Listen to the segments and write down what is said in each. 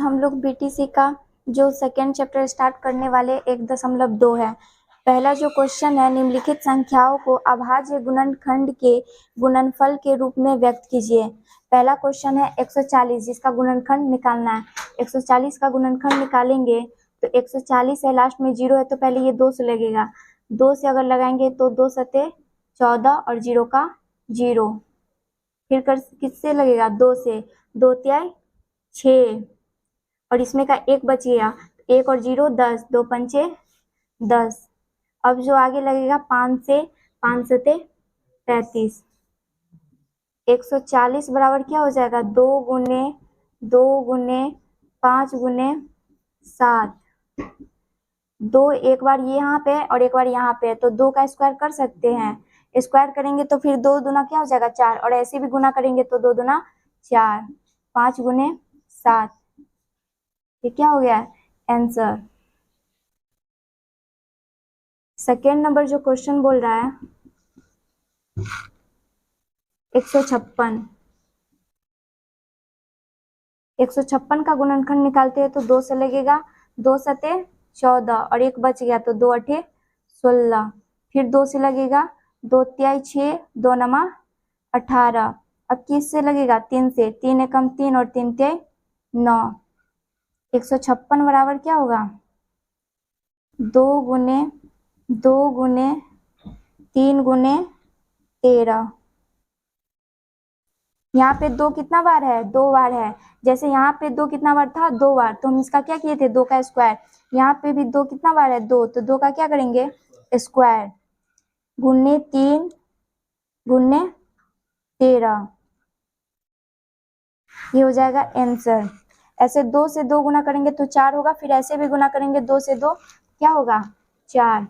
हम लोग बीटीसी का जो सेकेंड चैप्टर स्टार्ट करने वाले 1.2 है। पहला जो क्वेश्चन है, निम्नलिखित संख्याओं को अभाज्य गुणनखंड के गुणनफल के रूप में व्यक्त कीजिए। पहला क्वेश्चन है 140, जिसका गुणनखंड निकालना है। 140 का गुणनखंड निकालेंगे तो 140 है, लास्ट में 0 है तो पहले ये 2 से लगेगा। 2 से अगर लगाएंगे तो 2 सते 14 और 0 का 0। फिर किससे लगेगा? 2 से। 2 तिहाई 6 और इसमें का 1 बच गया। 1 और 0 10, 2 पंचे 10। अब जो आगे लगेगा 5 से, 5 सते 35। 140 बराबर क्या हो जाएगा? 2 गुने 2 गुने 5 गुने 7। 2 एक बार यहाँ पे और एक बार यहाँ पे, तो 2 का स्क्वायर कर सकते हैं। स्क्वायर करेंगे तो फिर 2 दूना क्या हो जाएगा? 4, और ऐसे भी गुना करेंगे तो 2 दूना 4। 5 गुने 7, ये क्या हो गया? आंसर। सेकेंड नंबर जो क्वेश्चन बोल रहा है 156। 156 का गुणनखंड निकालते हैं तो 2 से लगेगा। 2 सते 14 और 1 बच गया तो 2 अठे 16। फिर 2 से लगेगा। 2 तिहाई 6, 2 नमा 18। अब किससे लगेगा? 3 से। 3 एकम 3 और 3 तिहाई 9। 156 बराबर क्या होगा? 2 गुने 2 गुने 3 गुने 13। यहाँ पे 2 कितना बार है? 2 बार है। जैसे यहाँ पे 2 कितना बार था? 2 बार। तो हम इसका क्या किए थे? 2 का स्क्वायर। यहाँ पे भी 2 कितना बार है? 2। तो 2 का क्या करेंगे? स्क्वायर। गुने 3 गुने 13, ये हो जाएगा आंसर। ऐसे 2 से 2 गुना करेंगे तो 4 होगा। फिर ऐसे भी गुना करेंगे 2 से 2 क्या होगा? 4।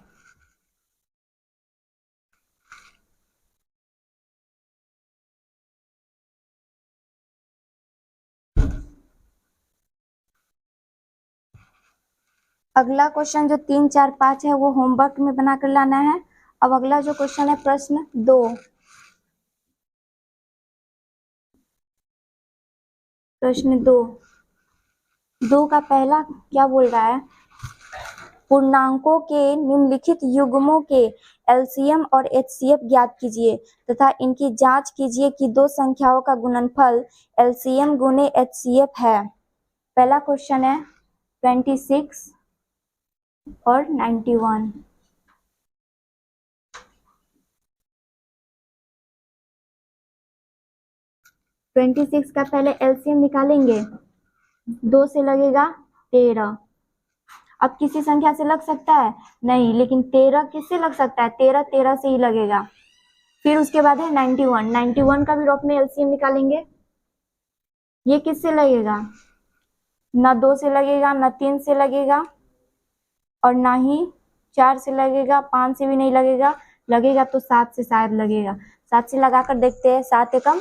अगला क्वेश्चन जो 3, 4, 5 है वो होमवर्क में बना कर लाना है। अब अगला जो क्वेश्चन है प्रश्न 2। प्रश्न 2 का पहला क्या बोल रहा है? पूर्णांकों के निम्नलिखित युग्मों के एलसीएम और एचसीएफ ज्ञात कीजिए तथा इनकी जांच कीजिए कि दो संख्याओं का गुणनफल एलसीएम गुने एचसीएफ है। पहला क्वेश्चन है 26 और 91। ट्वेंटी सिक्स का पहले एलसीएम निकालेंगे। 2 से लगेगा 13। अब किसी संख्या से लग सकता है? नहीं, लेकिन 13 किससे लग सकता है? 13 13 से ही लगेगा। फिर उसके बाद है 91। 91 का भी रॉप में एलसीएम निकालेंगे। ये किससे लगेगा? ना 2 से लगेगा, ना 3 से लगेगा, और ना ही 4 से लगेगा, 5 से भी नहीं लगेगा। लगेगा तो 7 से शायद लगेगा। 7 से लगाकर देखते हैं। 7 एकम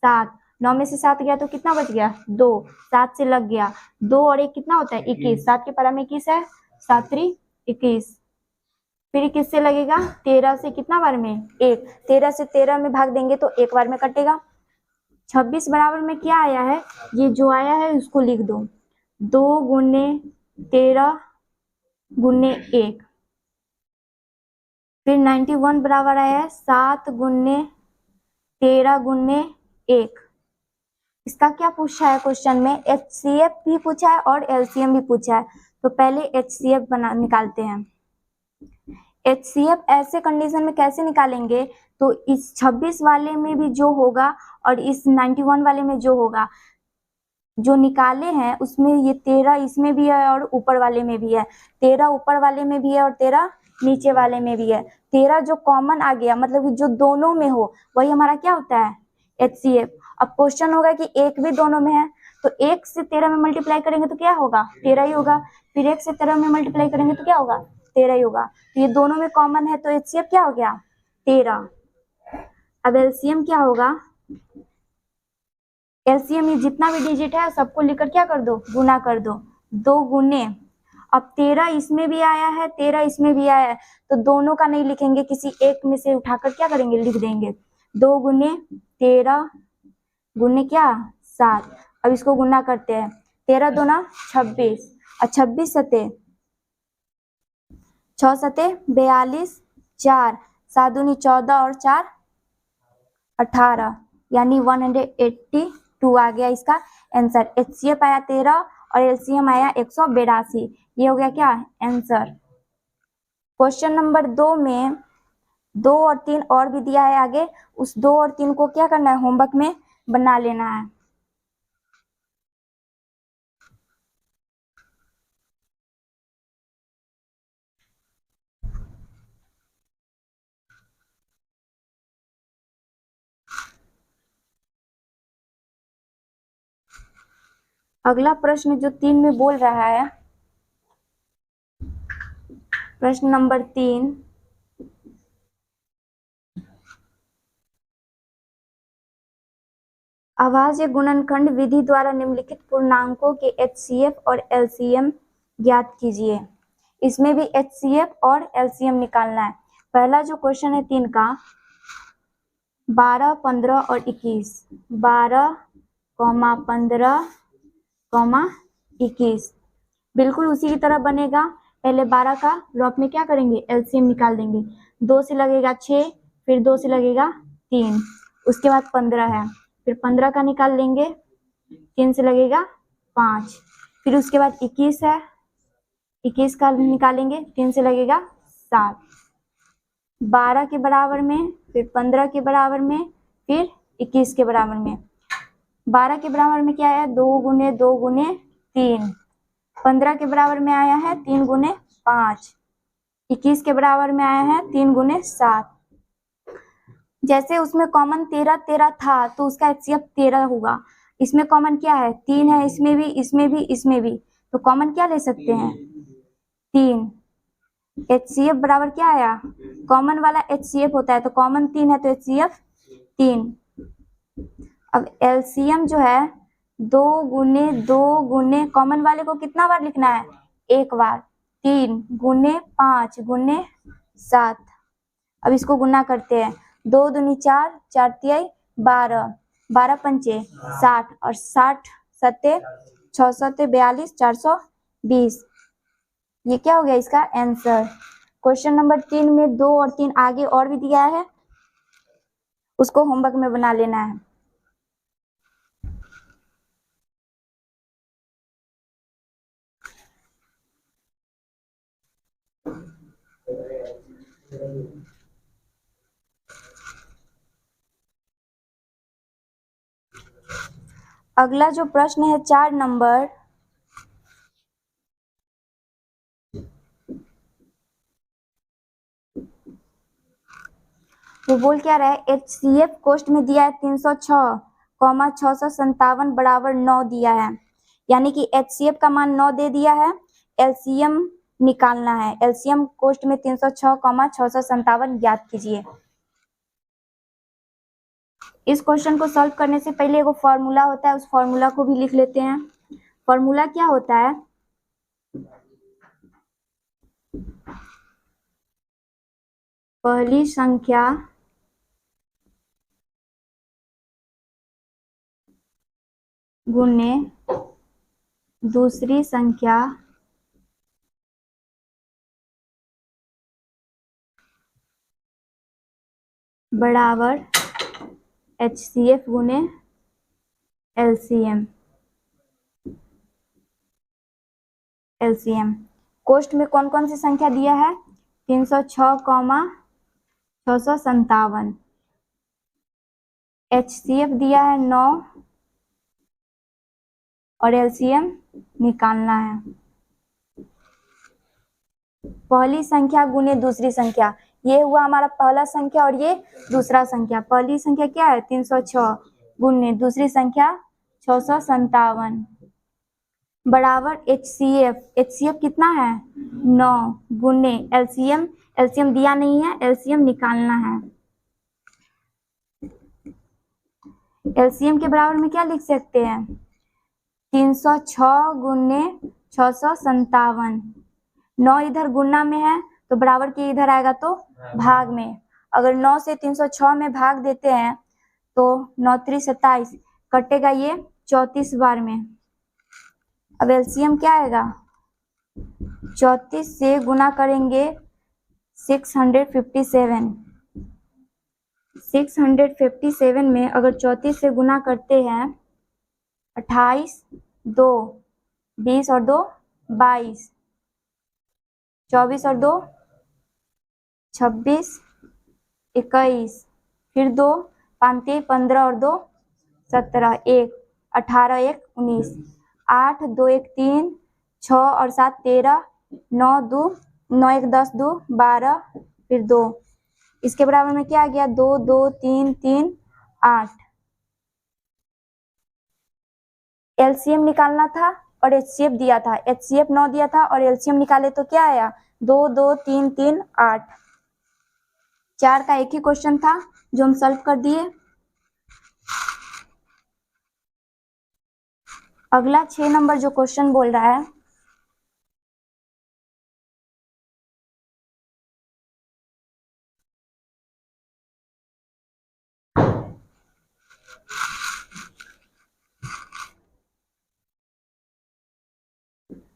7, 9 में से 7 गया तो कितना बच गया? 2। 7 से लग गया। 2 और 1 कितना होता है? 21। 7 के पारा में 21 है, 7 3 21। फिर किससे लगेगा? 13 से कितना बार में? 1। 13 से 13 में भाग देंगे तो 1 बार में कटेगा। 26 बराबर में क्या आया है? ये जो आया है उसको लिख दो। 2 गुने 13 गुने 1। फिर 91 बराबर आया है 7 गुने 13 गुने 1। इसका क्या पूछा है क्वेश्चन में? एचसीएफ भी पूछा है और एलसीएम भी पूछा है। तो पहले एचसीएफ निकालते हैं। एचसीएफ ऐसे कंडीशन में कैसे निकालेंगे? तो इस 26 वाले में भी जो होगा और इस 91 वाले में जो होगा, जो निकाले हैं उसमें ये 13 इसमें भी है और ऊपर वाले में भी है। 13 ऊपर वाले में भी है और 13 नीचे वाले में भी है। 13 जो कॉमन आ गया, मतलब कि जो दोनों में हो, वही हमारा क्या होता है? एचसीएफ। अब क्वेश्चन होगा कि एक भी दोनों में है, तो 1 से 13 में मल्टीप्लाई करेंगे तो क्या होगा? 13 ही होगा। फिर 1 से 13 में मल्टीप्लाई करेंगे तो क्या होगा? 13 ही होगा। तो ये दोनों में कॉमन है तो एचसीएफ क्या हो गया? 13। अब एलसीएम क्या होगा? एलसीएम ये जितना भी डिजिट है सबको लेकर क्या कर दो? गुना कर दो। 2 गुने, अब 13 इसमें भी आया है, 13 इसमें भी आया है, तो दोनों का नहीं लिखेंगे, किसी एक में से उठाकर क्या करेंगे? लिख देंगे। 2 गुने 13 गुने क्या? 7। अब इसको गुना करते हैं। 13 दूना 26 और 26 सते 6 सते 42, 4 7 दूनी 14 और 4 18 यानी 182 आ गया इसका आंसर। HCF आया 13 और LCM आया 182। ये हो गया क्या आंसर। क्वेश्चन नंबर 2 में 2 और 3 और भी दिया है आगे, उस 2 और 3 को क्या करना है, होमवर्क में बना लेना है। अगला प्रश्न जो 3 में बोल रहा है, प्रश्न नंबर 3, अभाज्य गुणनखंड विधि द्वारा निम्नलिखित पूर्णांकों के HCF और LCM ज्ञात कीजिए। इसमें भी HCF और LCM निकालना है। पहला जो क्वेश्चन है 3 का, 12, 15 और 21, 12, 15, 21 बिल्कुल उसी की तरह बनेगा। पहले 12 का लॉप में क्या करेंगे, LCM निकाल देंगे। 2 से लगेगा 6, फिर 2 से लगेगा 3, उसके बाद 15 है, फिर 15 का निकाल लेंगे, 3 से लगेगा 5, फिर उसके बाद 21 है, 21 का निकालेंगे, 3 से लगेगा 7, 12 के बराबर में, फिर 15 के बराबर में, फिर 21 के बराबर में। 12 के बराबर में क्या है, 2 गुने 2 गुने 3। 15 के बराबर में आया है 3 गुने 5। 21 के बराबर में आया है 3 गुने 7। जैसे उसमें कॉमन 13 13 था तो उसका HCF 13 होगा। इसमें कॉमन क्या है, 3 है, इसमें भी, इसमें भी, इसमें भी, तो कॉमन क्या ले सकते हैं, 3। HCF बराबर क्या आया, कॉमन वाला HCF होता है, तो कॉमन 3 है तो HCF 3। अब LCM जो है 2 गुने 2 गुने, कॉमन वाले को कितना बार लिखना है, एक बार, 3 गुने 5 गुने 7। अब इसको गुना करते हैं, 2 दूनी 4, 4 तिहाई 12, 12 पंचे 60 और 60 सत्ते 6 सत्ते 42, 420। ये क्या हो गया इसका आंसर। क्वेश्चन नंबर 3 में 2 और 3 आगे और भी दिया है, उसको होमवर्क में बना लेना है। अगला जो प्रश्न है 4 नंबर, वो बोल क्या रहा है, HCF कोष्ट में दिया है 306, 657 बराबर 9 दिया है, यानी कि HCF का मान 9 दे दिया है, LCM निकालना है। LCM कोष्ट में 306, 657 ज्ञात कीजिए। इस क्वेश्चन को सॉल्व करने से पहले एगो फॉर्मूला होता है, उस फॉर्मूला को भी लिख लेते हैं। फॉर्मूला क्या होता है, पहली संख्या गुने दूसरी संख्या बराबर HCF गुने LCM। कोष्ट में कौन कौन सी संख्या दिया है, 306, 657। HCF दिया है 9 और LCM निकालना है। पहली संख्या गुने दूसरी संख्या, ये हुआ हमारा पहला संख्या और ये दूसरा संख्या। पहली संख्या क्या है 306 गुने दूसरी संख्या 657 बराबर HCF कितना है 9 गुने LCM दिया नहीं है, LCM निकालना है। LCM के बराबर में क्या लिख सकते हैं, 306 गुने 657। 9 इधर गुना में है तो बराबर के इधर आएगा तो भाग में। अगर 9 से 306 में भाग देते हैं तो 9 3 27 कटेगा ये 34 बार में। अब एलसीएम क्या आएगा, 34 से गुना करेंगे 657। 657 में अगर 34 से गुना करते हैं 28, 2 20 और 2 22, 24 और 2 26, 21, फिर 2 5 15 और 2 17, 1 18 1 19, 8 2 1 3, 6 और 7 13, 9 2 9 1 10 2 12, फिर 2, इसके बराबर में क्या आ गया, 2 2 3 3 8। एलसीएम निकालना था और एचसीएफ दिया था, एचसीएफ 9 दिया था और एलसीएम निकाले तो क्या आया, 2 2 3 3 8। 4 का एक ही क्वेश्चन था जो हम सॉल्व कर दिए। अगला 6 नंबर जो क्वेश्चन बोल रहा है,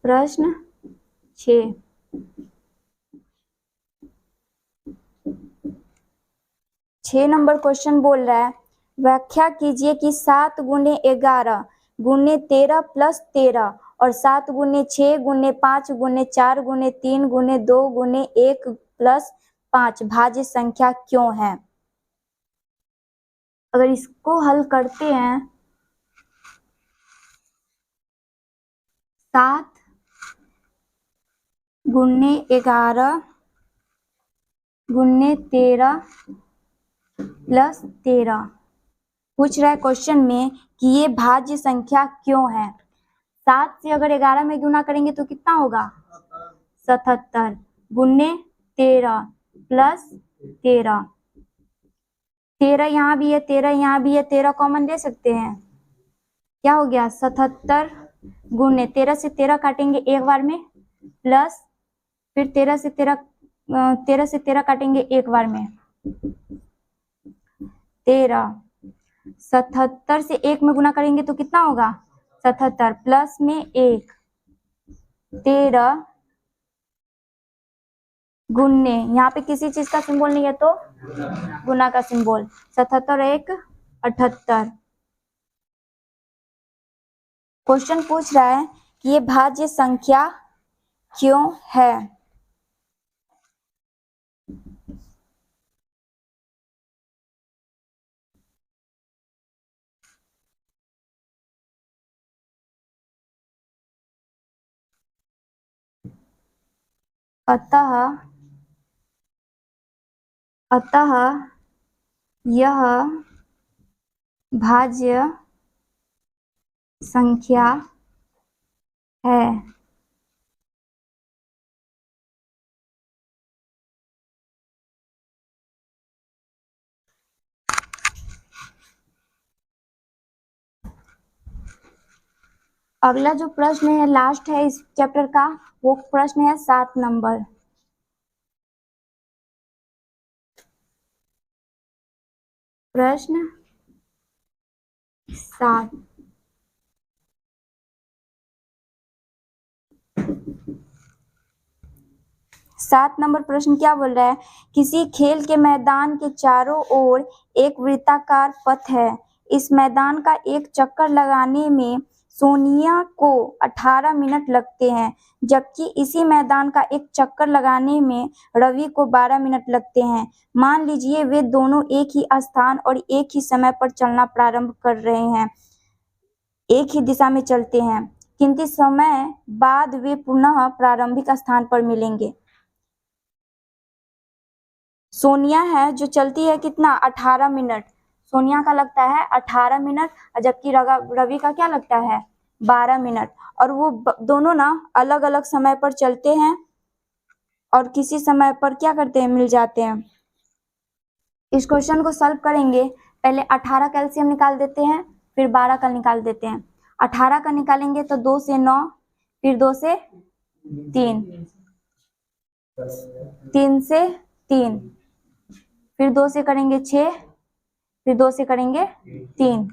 प्रश्न 6, 6 नंबर क्वेश्चन बोल रहा है, व्याख्या कीजिए कि 7 गुने 11 गुने 13 प्लस 13 और 7 गुने 6 गुने 5 गुने 4 गुने 3 गुने 2 गुने 1 प्लस 5 भाज्य संख्या क्यों है। अगर इसको हल करते हैं, 7 गुने 11 गुने 13 प्लस 13, पूछ रहा है क्वेश्चन में कि ये भाज्य संख्या क्यों है। 7 से अगर 11 में गुना करेंगे तो कितना होगा, 77 गुने 13 प्लस 13, 13 यहाँ भी है 13 यहाँ भी है, 13 कॉमन ले सकते हैं, क्या हो गया 77 गुने 13 से 13 काटेंगे एक बार में, प्लस फिर 13 से 13 काटेंगे एक बार में, 13, 77 से 1 में गुना करेंगे तो कितना होगा 77 प्लस में 1, 13 गुने, यहाँ पे किसी चीज का सिंबल नहीं है तो गुना का सिंबल, 77 1 78। क्वेश्चन पूछ रहा है कि ये भाज्य संख्या क्यों है। अतः यह भाज्य संख्या है। अगला जो प्रश्न है लास्ट है इस चैप्टर का, वो प्रश्न है 7 नंबर। प्रश्न 7, सात नंबर प्रश्न क्या बोल रहा है, किसी खेल के मैदान के चारों ओर एक वृत्ताकार पथ है, इस मैदान का एक चक्कर लगाने में सोनिया को 18 मिनट लगते हैं, जबकि इसी मैदान का एक चक्कर लगाने में रवि को 12 मिनट लगते हैं। मान लीजिए वे दोनों एक ही स्थान और एक ही समय पर चलना प्रारंभ कर रहे हैं, एक ही दिशा में चलते हैं, कितने समय बाद वे पुनः प्रारंभिक स्थान पर मिलेंगे। सोनिया है जो चलती है कितना 18 मिनट, सोनिया का लगता है 18 मिनट, जबकि रवि का क्या लगता है 12 मिनट, और वो दोनों ना अलग अलग समय पर चलते हैं और किसी समय पर क्या करते हैं, मिल जाते हैं। इस क्वेश्चन को सॉल्व करेंगे, पहले 18 का एलसीएम निकाल देते हैं, फिर 12 का निकाल देते हैं। 18 का निकालेंगे तो 2 से 9, फिर 2 से 3, 3 से 3, फिर 2 से करेंगे 6, फिर 2 से करेंगे 3,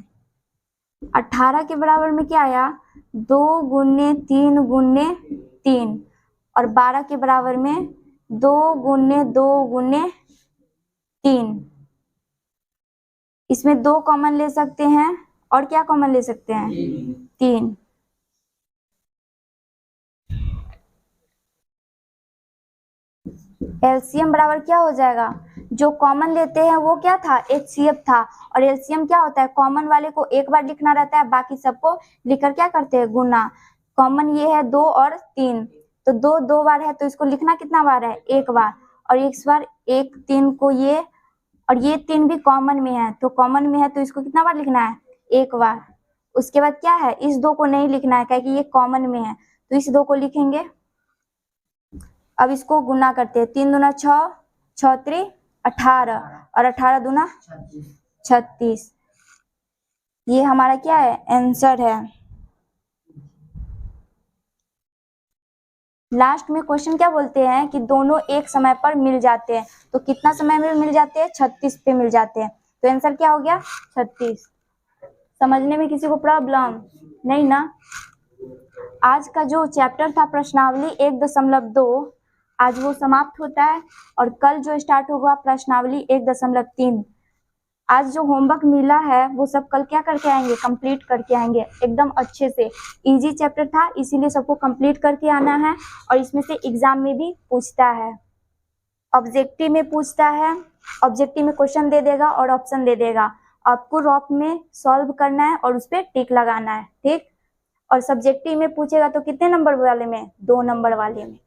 18 के बराबर में क्या आया 2 गुने 3 गुने 3 और 12 के बराबर में 2 गुने 2 गुने 3। इसमें 2 कॉमन ले सकते हैं और क्या कॉमन ले सकते हैं? 3। एलसीएम बराबर क्या हो जाएगा? जो कॉमन लेते हैं वो क्या था? HCF था। और एलसीएम क्या होता है? कॉमन वाले को एक बार लिखना रहता है, बाकी सबको लिखकर क्या करते हैं? गुना। कॉमन ये है 2 और 3, तो 2 2 बार है तो इसको लिखना कितना बार है? एक बार। और इस बार 1 3 को ये और ये 3 भी कॉमन में है, तो कॉमन में है तो इसको कितना बार लिखना है? एक बार। उसके बाद क्या है? इस 2 को नहीं लिखना है क्योंकि ये कॉमन में है, तो इस 2 को लिखेंगे। अब इसको गुना करते हैं। 3 दूना 6, 6 त्रि 18 और 18 दूना 36। ये हमारा क्या है? आंसर है। लास्ट में क्वेश्चन क्या बोलते हैं कि दोनों एक समय पर मिल जाते हैं, तो कितना समय में मिल जाते हैं? 36 पे मिल जाते हैं, तो आंसर क्या हो गया? 36। समझने में किसी को प्रॉब्लम नहीं ना? आज का जो चैप्टर था प्रश्नावली 1.2, आज वो समाप्त होता है और कल जो स्टार्ट होगा प्रश्नावली 1.3। आज जो होमवर्क मिला है वो सब कल क्या करके आएंगे? कंप्लीट करके आएंगे एकदम अच्छे से। इजी चैप्टर था इसीलिए सबको कंप्लीट करके आना है, और इसमें से एग्जाम में भी पूछता है, ऑब्जेक्टिव में पूछता है। ऑब्जेक्टिव में क्वेश्चन दे देगा और ऑप्शन दे देगा, आपको रॉप में सॉल्व करना है और उस पर टिक लगाना है, ठीक। और सब्जेक्टिव में पूछेगा तो कितने नंबर वाले में? 2 नंबर वाले में।